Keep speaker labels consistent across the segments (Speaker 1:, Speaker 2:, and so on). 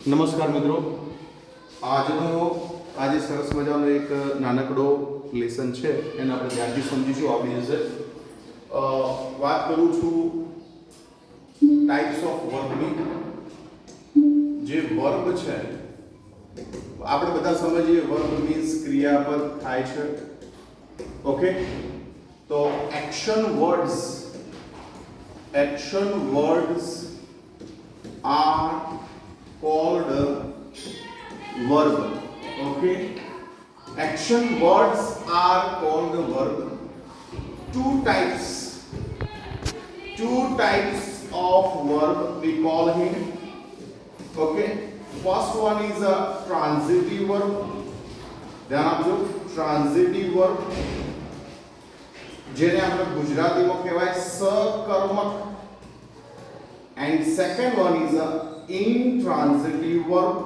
Speaker 1: નમસ્કાર મિત્રો, આજે સરસ મજાનો એક નાનકડો લેસન છે એને આપણે ધ્યાનથી સમજીશું. આપણી જશે વાત કરું છું ટાઈપ્સ ઓફ વર્બની. જે વર્બ છે આપણે બધા સમજીએ, વર્બ મીન્સ ક્રિયાપદ થાય છે. ઓકે, તો action words are called verb. Okay, action words are called verb. Two types of verb we call him. Okay, first one is a transitive verb. ધ્યાન આપજો, transitive verb જેને આપણે ગુજરાતીમાં કહેવાય સકર્મક. And second one is a intransitive verb.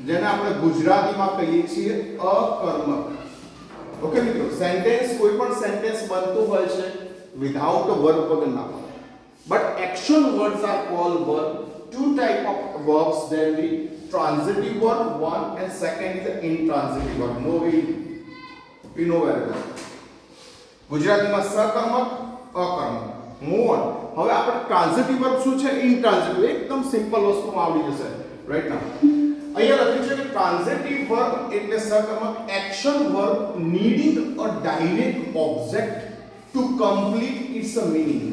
Speaker 1: જેને આપણે ગુજરાતીમાં કહીએ છીએ અકર્મક. ઓકે મિત્રો, સેન્ટેન્સ કોઈ પણ સેન્ટેન્સ બનતું હોય છે વિધાઉટ વર્બ વગર ના બને. But action words R cold verb. Two type of verbs, there will be transitive verb one and second is the intransitive verb. No, we know very well. ગુજરાતીમાં સકર્મક, અકર્મક. Move on. હવે આપણે transitive verb શું છે, ઇન્ટ્રાન્ઝિટિવ, એકદમ simple વસ્તુમાં આવડી જશે right now. અહીંયા લખ્યું છે કે ટ્રાન્ઝિટિવ વર્બ એટલે સકર્મક action verb needing a direct object to complete its meaning.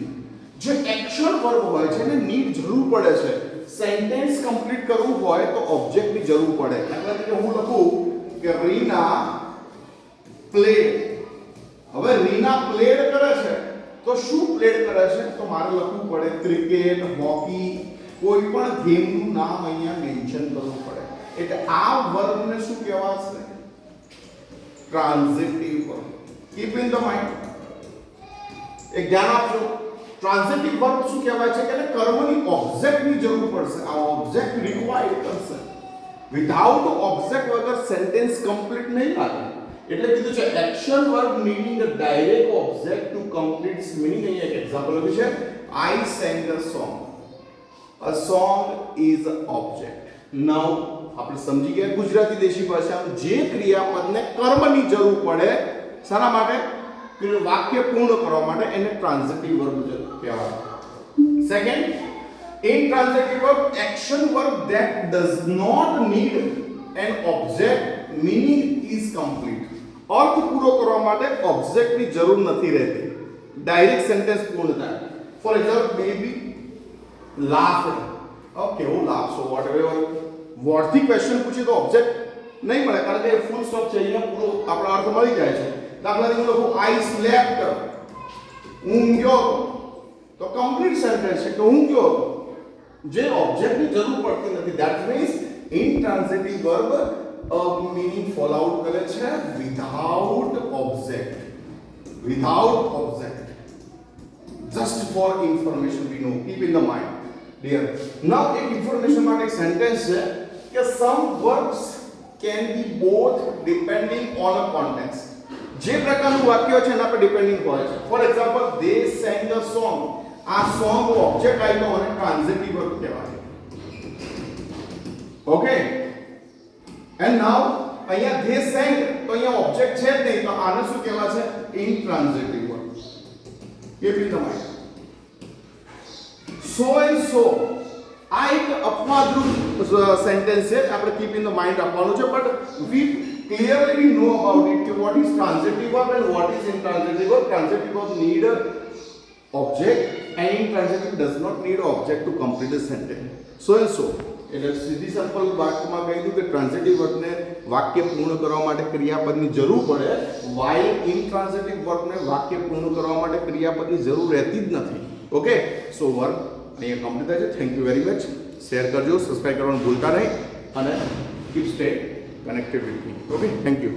Speaker 1: જે એક્શન વર્બ હોય છે એને નીડ જરૂર પડે છે. સેન્ટેન્સ કમ્પ્લીટ કરવું હોય તો ઓબ્જેક્ટની જરૂર પડે. દાખલા તરીકે હું લખું કે રીના પ્લેડ. હવે રીના પ્લેડ કરે છે તો શું પ્લેડ કરે છે, તો મારે લખવું પડે ક્રિકેટ, હોકી, કોઈ પણ ગેમનું નામ અહીંયા મેન્શન કરવું પડે. એટલે આ વર્બને શું કહેવાશે, transitive verb. Keep in the mind, એક ધ્યાન આપજો. ટ્રાન્ઝિટિવ વર્બ શું કહેવાય છે કે એને કર્મની ઓબ્જેક્ટની જરૂર પડશે. આ ઓબ્જેક્ટ રિક્વાયર્ડ કરશે. વિધાઉટ ઓબ્જેક્ટ વગર સેન્ટેન્સ કમ્પ્લીટ નહીં લાગે. એટલે કીધું છે action verb needing a direct object to complete its meaning. અહીંયા એક એક્ઝામ્પલ આપ્યું છે, આઈ sang a song. A song is an object. Now આપણે સમજી ગયા ગુજરાતી દેશી ભાષામાં જે ક્રિયાપદને કર્મની જરૂર પડે શાના માટે, કે વાક્ય પૂર્ણ કરવા માટે, એને ટ્રાન્ઝિટિવ વર્બ કહેવાય. Second, intransitive verb, action verb that does not need an object, meaning is complete. અર્થ પૂરો કરવા માટે ઓબ્જેક્ટની જરૂર નથી રહેતી, ડાયરેક્ટ સેન્ટેન્સ પૂર્ણ થાય. For example, baby laughed. Okay, હું લાફશો વોટએવર. વર્ડથી ક્વેશ્ચન પૂછે તો ઓબ્જેક્ટ નહીં મળે, કારણ કે ફૂલ સ્ટોપ છે, અહીંયા પૂરો આપણો અર્થ મળી જાય છે. દાખલા તરીકે લખું આઈ સ્લેપ્ટ, ઊંઘ્યો તો કમ્પ્લીટ સેન્ટેન્સ છે કે ઊંઘ્યો, જે ઓબ્જેક્ટની જરૂર પડતી નથી. That means intransitive verb meaning fall out કરે છે without object. Just for information we know, keep in the mind dear. Now એક information માટે એક sentence છે કે some verbs can be both depending on a context. જે પ્રકારનું વાક્ય છે એના પર ડિપેન્ડિંગ હોય છે. For example, they sang a song. આ song ઓબ્જેક્ટ આઈનો અને ટ્રાન્ઝિટિવ વર્બ કહેવાય. ઓકે, and now અહીંયા they sang તો અહીંયા ઓબ્જેક્ટ છે જ નહીં, તો આને શું કહેવાય છે, intransitive verb. keep in the mind. so and so આ એક અપવાદરૂપ સેન્ટેન્સ છે, આપણે keep in the mind આપવાનું છે. but we clearly know about it કે what is transitive verb and what is intransitive verb. Transitive verb need a object and intransitive does not need an object to complete the sentence. so and so એટલે સીધી simple વાક્યમાં કહી દઉં કે transitive વર્બને વાક્ય પૂર્ણ કરવા માટે ક્રિયાપદની જરૂર પડે, while ઇન્ટ્રાન્ઝિટિવ વર્બને વાક્ય પૂર્ણ કરવા માટે ક્રિયાપદની જરૂર રહેતી જ નથી. ઓકે, સો વર્બ અહીંયા કમ્પ્લીટ થાય છે. Thank you very much. Share કરજો, સબસ્ક્રાઇબ કરવાનું ભૂલતા નહીં અને keep stay connected with me. Okay, thank you.